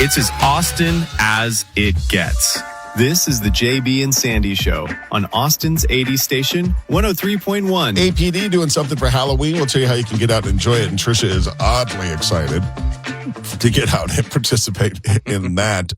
It's as Austin as it gets. This is the JB and Sandy Show on Austin's 80s station, 103.1. APD doing something for Halloween. We'll tell you how you can get out and enjoy it. And Tricia is oddly excited to get out and participate in that.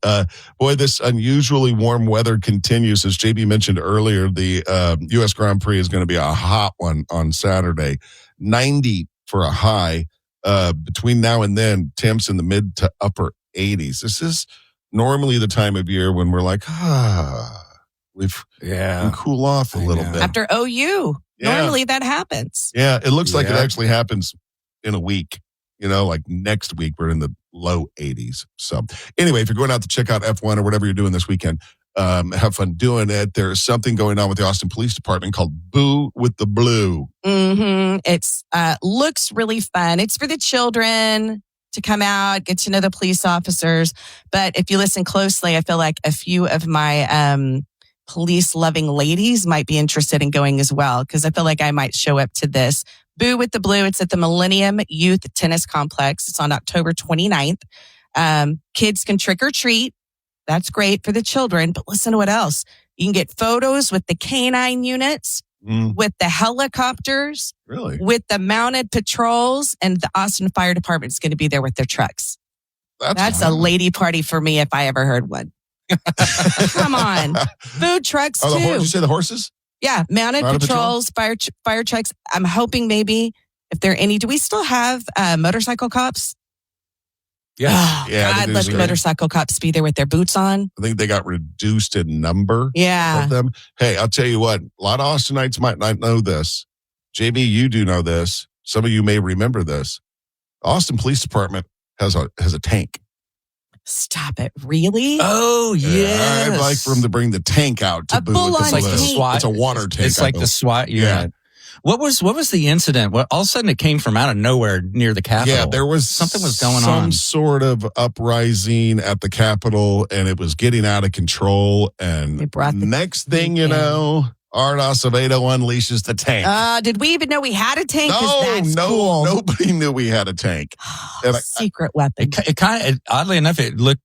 Boy, this unusually warm weather continues. As JB mentioned earlier, the U.S. Grand Prix is going to be a hot one on Saturday. 90 for a high. Between now and then, temps in the mid to upper 80s. This is normally the time of year when we're like, we can cool off a little bit. After OU, normally that happens. Yeah, it looks like it actually happens in a week. You know, like next week, we're in the low 80s. So anyway, if you're going out to check out F1 or whatever you're doing this weekend, have fun doing it. There's something going on with the Austin Police Department called Boo with the Blue. Mm-hmm. It's looks really fun. It's for the children to come out, get to know the police officers. But if you listen closely, I feel like a few of my police-loving ladies might be interested in going as well, because I feel like I might show up to this. Boo with the Blue. It's at the Millennium Youth Tennis Complex. It's on October 29th. Kids can trick or treat. That's great for the children. But listen to what else. You can get photos with the canine units, with the helicopters, with the mounted patrols, and the Austin Fire Department is going to be there with their trucks. That's a lady party for me if I ever heard one. Come on. Food trucks, too. Did you say the horses? Yeah, mounted patrols, fire trucks. I'm hoping maybe if there are any. Do we still have motorcycle cops? Yeah. I'd let the motorcycle cops be there with their boots on. I think they got reduced in number of them. Hey, I'll tell you what, a lot of Austinites might not know this. JB, you do know this. Some of you may remember this. The Austin Police Department has a tank. Stop it. Really? Oh, yes. I'd like for them to bring the tank out to Boo with the Blue. Like the SWAT. It's a water tank. It's like the SWAT unit. Yeah. What was the incident? Well, all of a sudden it came from out of nowhere near the Capitol. Yeah, there was something was going on. Some sort of uprising at the Capitol, and it was getting out of control. And next thing you know, Art Acevedo unleashes the tank. Did we even know we had a tank? No, nobody knew we had a tank. Secret weapon. It kind of, oddly enough, it looked.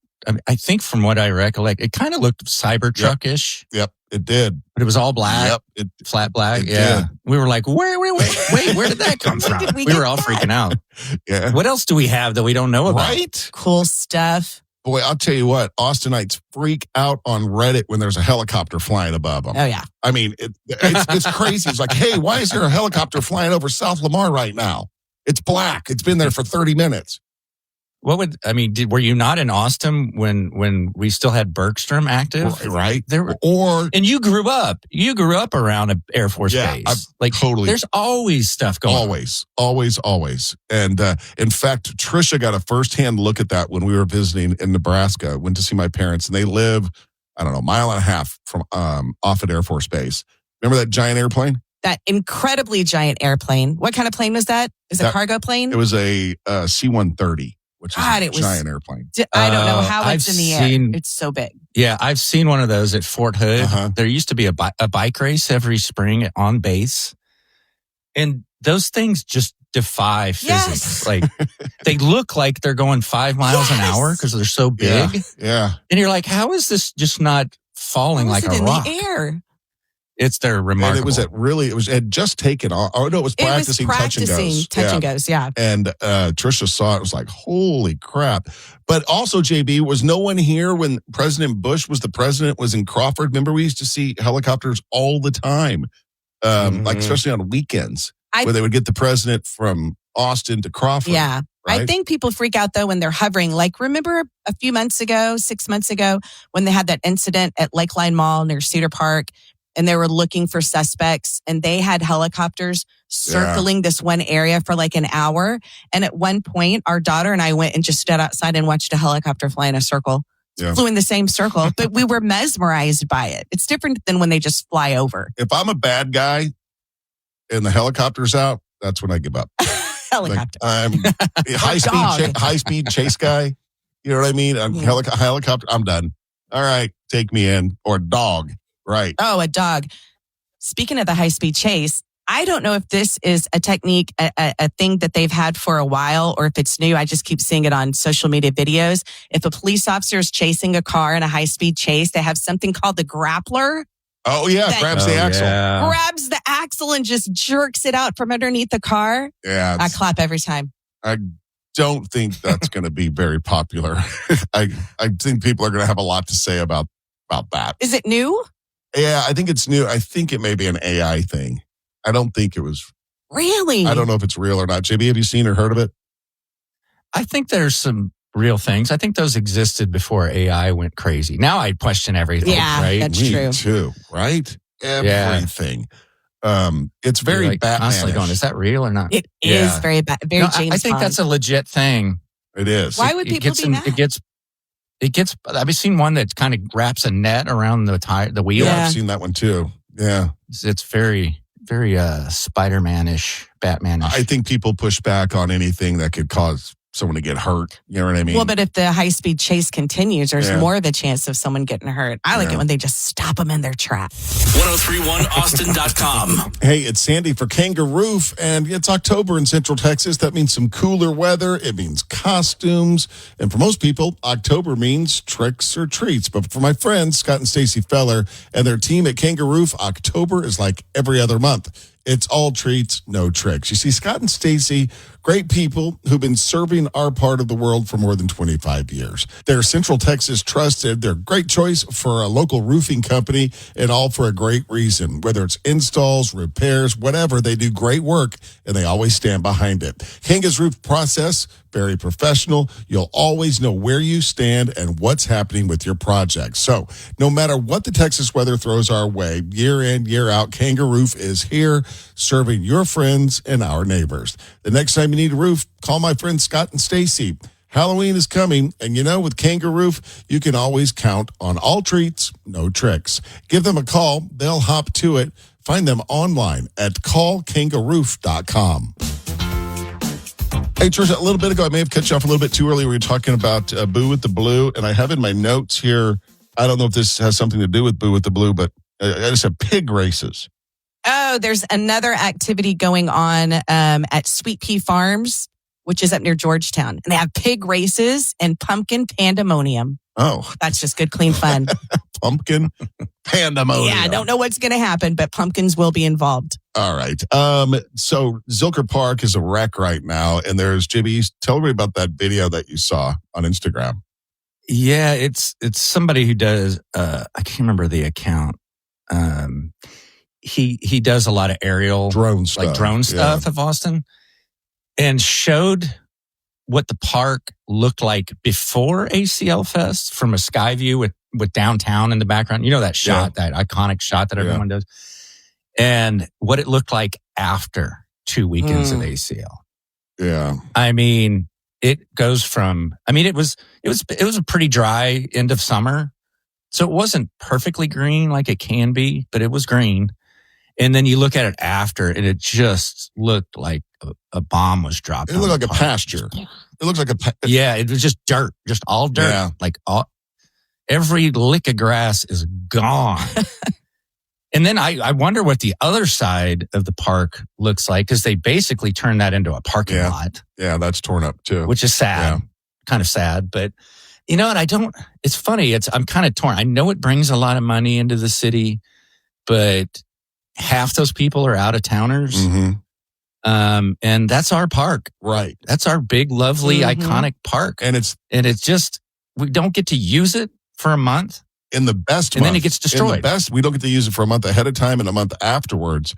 I think from what I recollect, it kind of looked Cybertruck-ish. Yep, it did. But it was all black, flat black. Did. We were like, wait, where did that come from? We were all freaking out. Yeah. What else do we have that we don't know about? Right? Cool stuff. Boy, I'll tell you what, Austinites freak out on Reddit when there's a helicopter flying above them. Oh, yeah. I mean, it's crazy. It's like, hey, why is there a helicopter flying over South Lamar right now? It's black. It's been there for 30 minutes. Were you not in Austin when we still had Bergstrom active? Right. And you grew up around an Air Force base. Totally. There's always stuff going on. Always. And in fact, Tricia got a firsthand look at that when we were visiting in Nebraska. Went to see my parents, and they live, I don't know, a mile and a half from Offutt Air Force Base. Remember that giant airplane? That incredibly giant airplane. What kind of plane was that? Is it a cargo plane? It was a C-130. Which is a giant airplane. I don't know how it's in the air. It's so big. Yeah, I've seen one of those at Fort Hood. There used to be a bike race every spring on base. And those things just defy physics. Like, they look like they're going 5 miles an hour because they're so big. Yeah. And you're like, how is this just not falling like a rock? In the air. They're remarkable. And it had just taken off. Oh, no, it was practicing touch and goes. Yeah. And Tricia saw it. Was like, holy crap. But also, JB, was no one here when President Bush was the president, was in Crawford? Remember, we used to see helicopters all the time, like especially on weekends, where they would get the president from Austin to Crawford. Yeah. Right? I think people freak out, though, when they're hovering. Like, remember a few months ago, 6 months ago, when they had that incident at Lakeline Mall near Cedar Park? And they were looking for suspects, and they had helicopters circling this one area for like an hour. And at one point, our daughter and I went and just stood outside and watched a helicopter fly in a circle. Flew in the same circle, but we were mesmerized by it. It's different than when they just fly over. If I'm a bad guy and the helicopter's out, that's when I give up. Helicopter. I'm high speed chase guy. You know what I mean? I'm helicopter. I'm done. All right, take me in. Or dog. Right. Oh, a dog. Speaking of the high-speed chase, I don't know if this is a technique, a thing that they've had for a while, or if it's new. I just keep seeing it on social media videos. If a police officer is chasing a car in a high-speed chase, they have something called the Grappler. Oh, yeah, grabs the axle. Yeah. Grabs the axle and just jerks it out from underneath the car. Yeah. I clap every time. I don't think that's going to be very popular. I think people are going to have a lot to say about that. Is it new? Yeah, I think it's new. I think it may be an AI thing. I don't think it was. Really? I don't know if it's real or not. JB, have you seen or heard of it? I think there's some real things. I think those existed before AI went crazy. Now I question everything. Yeah, right? that's Me true. too, right? Everything. It's very like Batman. constantly going, is that real or not? It is very bad. Very No, James I think Bond. that's a legit thing. It is. Why would people be mad? It gets. I've seen one that kind of wraps a net around the wheel. Yeah, I've seen that one too. Yeah. It's very, very Spider-Man-ish, Batman-ish. I think people push back on anything that could cause someone to get hurt. You know what I mean? Well, but if the high-speed chase continues, there's Yeah. more of a chance of someone getting hurt. I like it when they just stop them in their trap. 1031austin.com. Hey, it's Sandy for Kangaroo, and it's October in Central Texas. That means some cooler weather. It means costumes. And for most people, October means tricks or treats. But for my friends, Scott and Stacy Feller and their team at Kangaroo, October is like every other month. It's all treats, no tricks. You see, Scott and Stacy, great people who've been serving our part of the world for more than 25 years. They're Central Texas trusted. They're a great choice for a local roofing company, and all for a great reason. Whether it's installs, repairs, whatever, they do great work, and they always stand behind it. Kanga's roof process, very professional. You'll always know where you stand and what's happening with your project. So no matter what the Texas weather throws our way, year in, year out, Kangaroo is here serving your friends and our neighbors. The next time you need a roof, call my friends Scott and Stacy. Halloween is coming, and with Kangaroo, you can always count on all treats, no tricks. Give them a call. They'll hop to it. Find them online at callkangaroo.com. Hey, Tricia, a little bit ago, I may have cut you off a little bit too early. We were talking about Boo with the Blue, and I have in my notes here, I don't know if this has something to do with Boo with the Blue, but I just have pig races. Oh, there's another activity going on at Sweet Pea Farms, which is up near Georgetown. And they have pig races and pumpkin pandemonium. Oh. That's just good, clean fun. Pumpkin pandemonium. Yeah, I don't know what's going to happen, but pumpkins will be involved. All right. So Zilker Park is a wreck right now. And there's, JB, tell me about that video that you saw on Instagram. Yeah, it's somebody who does, I can't remember the account. He does a lot of aerial drone stuff of Austin, and showed what the park looked like before ACL Fest from a sky view with downtown in the background. You know that shot, that iconic shot that everyone does, and what it looked like after 2 weekends of ACL. Yeah, I mean, it goes from. I mean, it was a pretty dry end of summer, so it wasn't perfectly green like it can be, but it was green. And then you look at it after, and it just looked like a bomb was dropped. It looked like a pasture. It looks like yeah, it was just dirt, just all dirt. Yeah. Like every lick of grass is gone. And then I wonder what the other side of the park looks like, because they basically turned that into a parking lot. Yeah, that's torn up too. Which is sad, kind of sad. But and it's funny. I'm kind of torn. I know it brings a lot of money into the city, but half those people are out of towners. Mm-hmm. And that's our park. Right. That's our big, lovely, iconic park. And it's just, we don't get to use it for a month. In the best and month. Then it gets destroyed. In the best, we don't get to use it for a month ahead of time and a month afterwards.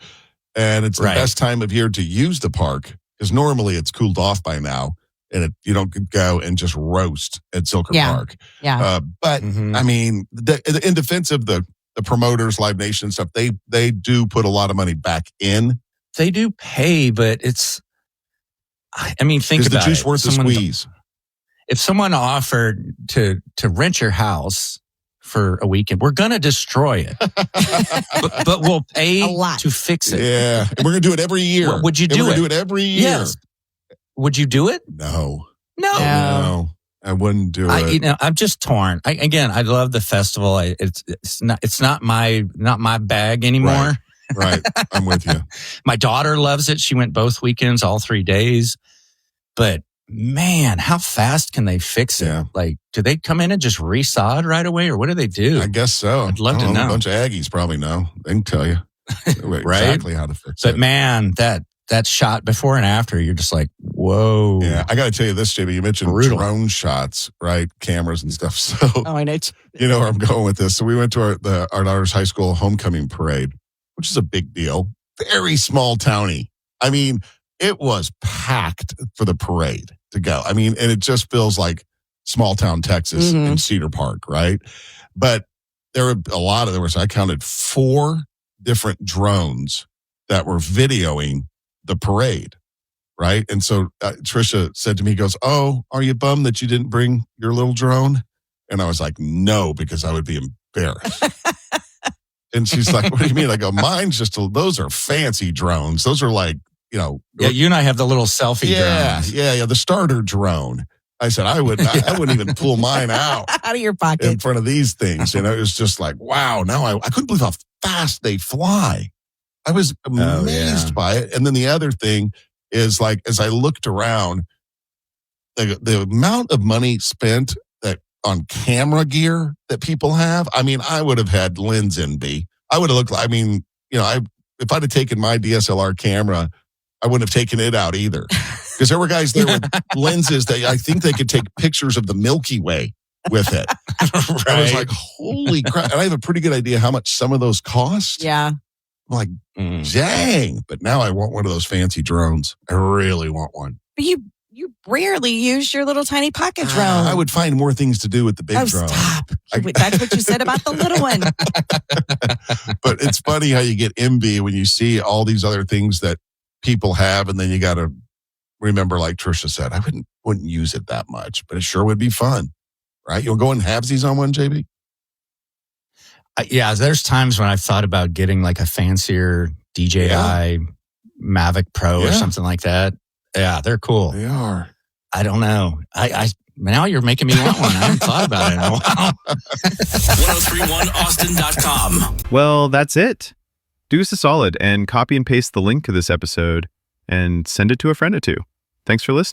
And it's the best time of year to use the park, because normally it's cooled off by now, and you don't go and just roast at Zilker Park. Yeah. But I mean, in defense of the promoters, Live Nation and stuff, they do put a lot of money back in. They do pay, but it's, I mean, think about it. Is the juice worth the squeeze? If someone offered to rent your house for a weekend, we're going to destroy it. but we'll pay to fix it. Yeah. And we're going to do it every year. Would you do it? We're going to do it every year. Yes. Would you do it? No. I wouldn't do it. I'm just torn. I love the festival. It's not my bag anymore. Right. Right. I'm with you. My daughter loves it. She went both weekends, all 3 days. But man, how fast can they fix it? Yeah. Like, do they come in and just resod right away, or what do they do? I guess so. I'd love to know. A bunch of Aggies probably know. They can tell you Right? exactly how to fix it. But man, that shot before and after, you're just like, whoa. Yeah, I got to tell you this, JB. You mentioned Brutal. drone shots, right? Cameras and stuff. So, I know. you know where I'm going with this. So we went to our daughter's high school homecoming parade, which is a big deal. Very small towny. I mean, it was packed for the parade to go. I mean, and it just feels like small town Texas in Cedar Park, right? But there were I counted 4 different drones that were videoing the parade, right? And so Tricia said to me, goes, "Oh, are you bummed that you didn't bring your little drone?" And I was like, "No, because I would be embarrassed." And she's like, "What do you mean?" I go, "Mine's those are fancy drones. Those are like, Yeah, you and I have the little selfie drones. Yeah, the starter drone." I said, I wouldn't even pull mine out of your pocket in front of these things. And it was just like, wow, now I couldn't believe how fast they fly. I was amazed by it. And then the other thing is, like, as I looked around, the amount of money spent on camera gear that people have. I mean, I would have had lens envy. I would have looked like, if I'd have taken my DSLR camera, I wouldn't have taken it out either. Because there were guys there with lenses that I think they could take pictures of the Milky Way with it. Right. I was like, holy crap. And I have a pretty good idea how much some of those cost. Yeah. I'm like, dang. But now I want one of those fancy drones. I really want one. But you rarely use your little tiny pocket drone. I would find more things to do with the big drone. Stop. That's what you said about the little one. But it's funny how you get envy when you see all these other things that people have, and then you got to remember, like Tricia said, I wouldn't use it that much, but it sure would be fun, right? You'll go in halvesies on one, JB? Yeah, there's times when I've thought about getting like a fancier DJI Mavic Pro or something like that. Yeah, they're cool. They are. I don't know. I now you're making me want one. I haven't thought about it in a while. 1031austin.com. Well, that's it. Do us a solid and copy and paste the link to this episode and send it to a friend or two. Thanks for listening.